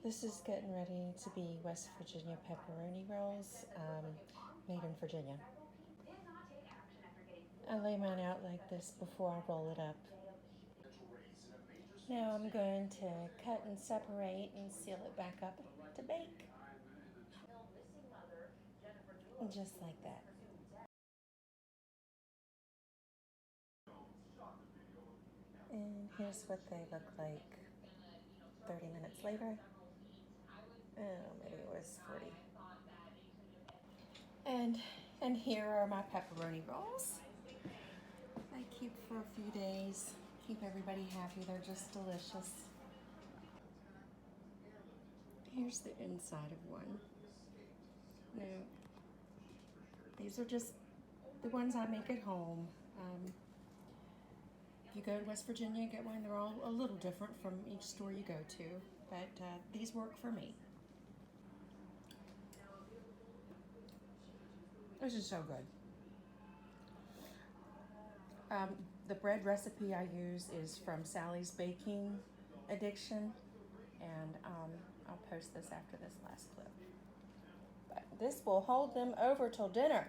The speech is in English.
This is getting ready to be West Virginia pepperoni rolls, made in Virginia. I lay mine out like this before I roll it up. Now I'm going to cut and separate and seal it back up to bake. Just like that. And here's what they look like 30 minutes later. Oh, maybe it was 40. And here are my pepperoni rolls. I keep for a few days. Keep everybody happy. They're just delicious. Here's the inside of one. Now, these are just the ones I make at home. If you go to West Virginia and get one, they're all a little different from each store you go to, but these work for me. This is so good. The bread recipe I use is from Sally's Baking Addiction, and I'll post this after this last clip. But this will hold them over till dinner.